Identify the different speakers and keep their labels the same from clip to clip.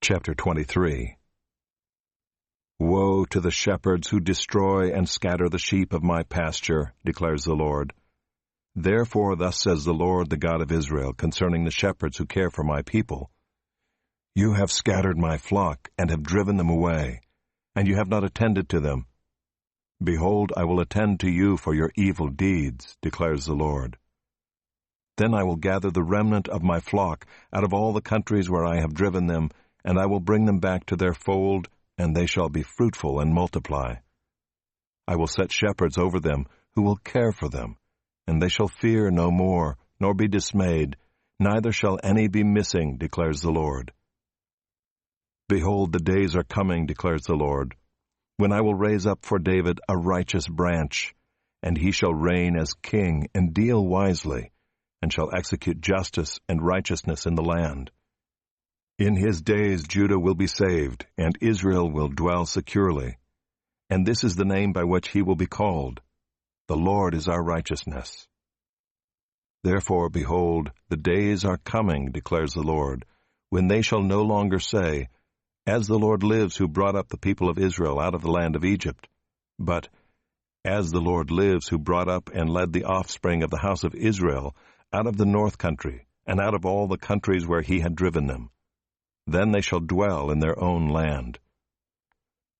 Speaker 1: Chapter 23. Woe to the shepherds who destroy and scatter the sheep of my pasture, declares the Lord. Therefore thus says the Lord, the God of Israel, concerning the shepherds who care for my people. You have scattered my flock, and have driven them away, and you have not attended to them. Behold, I will attend to you for your evil deeds, declares the Lord. Then I will gather the remnant of my flock out of all the countries where I have driven them, and I will bring them back to their fold, and they shall be fruitful and multiply. I will set shepherds over them who will care for them, and they shall fear no more, nor be dismayed, neither shall any be missing, declares the Lord. Behold, the days are coming, declares the Lord, when I will raise up for David a righteous branch, and he shall reign as king and deal wisely, and shall execute justice and righteousness in the land. In his days Judah will be saved, and Israel will dwell securely. And this is the name by which he will be called. The Lord is our righteousness. Therefore, behold, the days are coming, declares the Lord, when they shall no longer say, As the Lord lives who brought up the people of Israel out of the land of Egypt, but, As the Lord lives who brought up and led the offspring of the house of Israel out of the north country, and out of all the countries where he had driven them. Then they shall dwell in their own land.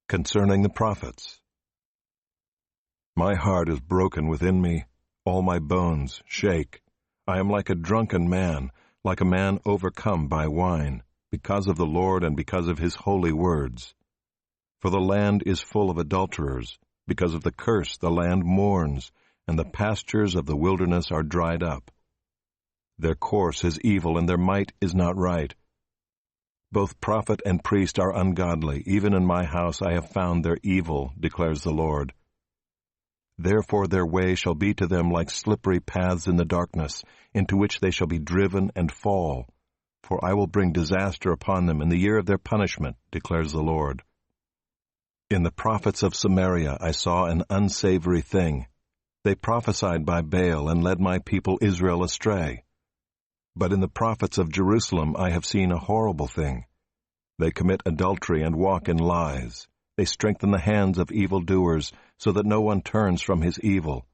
Speaker 1: Concerning the prophets. My heart is broken within me, all my bones shake. I am like a drunken man, like a man overcome by wine, because of the Lord and because of his holy words. For the land is full of adulterers, because of the curse the land mourns, and the pastures of the wilderness are dried up. Their course is evil, and their might is not right. Both prophet and priest are ungodly. Even in my house I have found their evil, declares the Lord. Therefore their way shall be to them like slippery paths in the darkness, into which they shall be driven and fall. For I will bring disaster upon them in the year of their punishment, declares the Lord. In the prophets of Samaria I saw an unsavory thing. They prophesied by Baal and led my people Israel astray. But in the prophets of Jerusalem I have seen a horrible thing. They commit adultery and walk in lies. They strengthen the hands of evildoers, so that no one turns from his evil.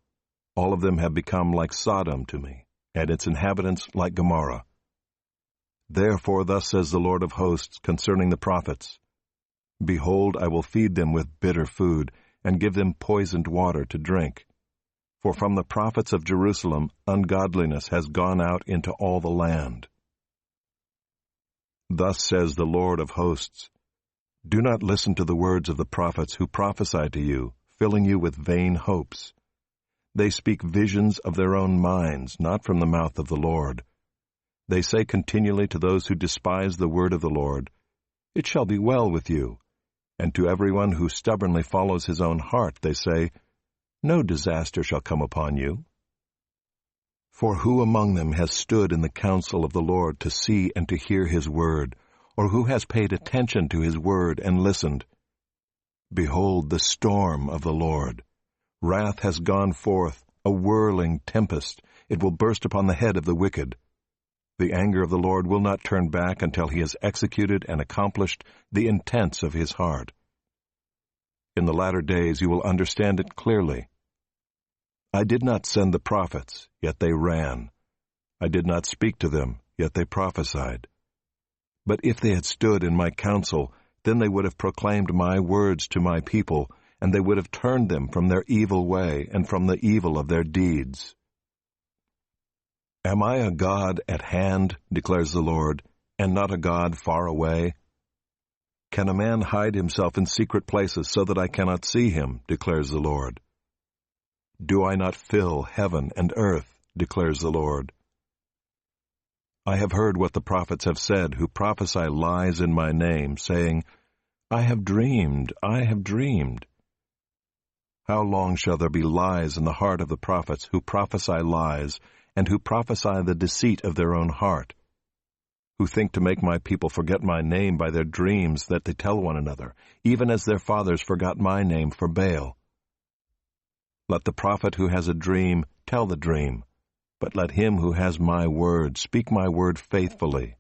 Speaker 1: All of them have become like Sodom to me, and its inhabitants like Gomorrah. Therefore thus says the Lord of hosts concerning the prophets, Behold, I will feed them with bitter food, and give them poisoned water to drink. For from the prophets of Jerusalem ungodliness has gone out into all the land. Thus says the Lord of hosts, Do not listen to the words of the prophets who prophesy to you, filling you with vain hopes. They speak visions of their own minds, not from the mouth of the Lord. They say continually to those who despise the word of the Lord, It shall be well with you. And to everyone who stubbornly follows his own heart they say, No disaster shall come upon you. For who among them has stood in the counsel of the Lord to see and to hear his word, or who has paid attention to his word and listened? Behold the storm of the Lord. Wrath has gone forth, a whirling tempest. It will burst upon the head of the wicked. The anger of the Lord will not turn back until he has executed and accomplished the intents of his heart. In the latter days you will understand it clearly. I did not send the prophets, yet they ran. I did not speak to them, yet they prophesied. But if they had stood in my counsel, then they would have proclaimed my words to my people, and they would have turned them from their evil way and from the evil of their deeds. Am I a God at hand, declares the Lord, and not a God far away? Can a man hide himself in secret places so that I cannot see him, declares the Lord? Do I not fill heaven and earth, declares the Lord? I have heard what the prophets have said, who prophesy lies in my name, saying, I have dreamed, I have dreamed. How long shall there be lies in the heart of the prophets, who prophesy lies, and who prophesy the deceit of their own heart? Who think to make my people forget my name by their dreams that they tell one another, even as their fathers forgot my name for Baal. Let the prophet who has a dream tell the dream, but let him who has my word speak my word faithfully.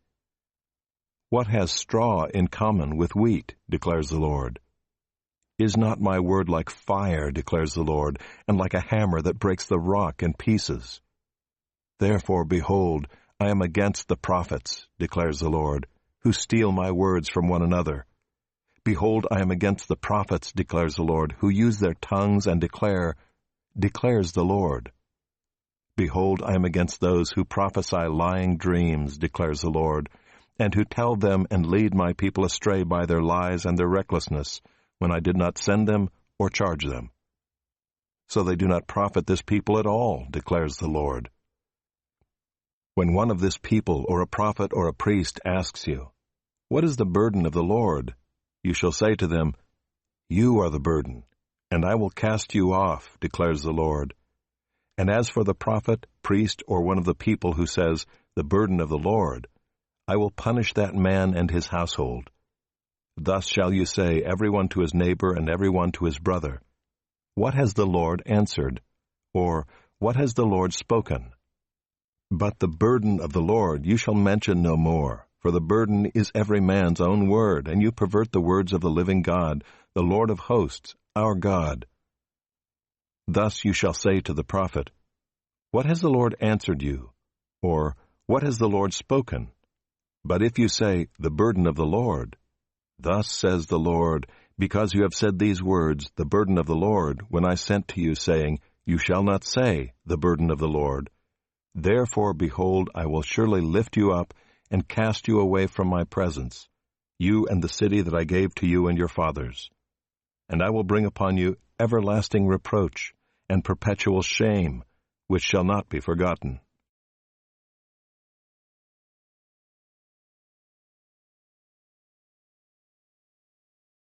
Speaker 1: What has straw in common with wheat, declares the Lord? Is not my word like fire, declares the Lord, and like a hammer that breaks the rock in pieces? Therefore, behold, I am against the prophets, declares the Lord, who steal my words from one another. Behold, I am against the prophets, declares the Lord, who use their tongues and declare, declares the Lord. Behold, I am against those who prophesy lying dreams, declares the Lord, and who tell them and lead my people astray by their lies and their recklessness, when I did not send them or charge them. So they do not profit this people at all, declares the Lord. When one of this people, or a prophet or a priest, asks you, "What is the burden of the Lord?" you shall say to them, "You are the burden, and I will cast you off, declares the Lord." And as for the prophet, priest, or one of the people who says, "The burden of the Lord," I will punish that man and his household. Thus shall you say, everyone to his neighbor and everyone to his brother, "What has the Lord answered?" Or, "What has the Lord spoken?" But the burden of the Lord you shall mention no more, for the burden is every man's own word, and you pervert the words of the living God, the Lord of hosts, our God. Thus you shall say to the prophet, "What has the Lord answered you?" Or, "What has the Lord spoken?" But if you say, "The burden of the Lord," thus says the Lord, because you have said these words, "The burden of the Lord," when I sent to you, saying, "You shall not say, the burden of the Lord." Therefore, behold, I will surely lift you up and cast you away from my presence, you and the city that I gave to you and your fathers. And I will bring upon you everlasting reproach and perpetual shame, which shall not be forgotten.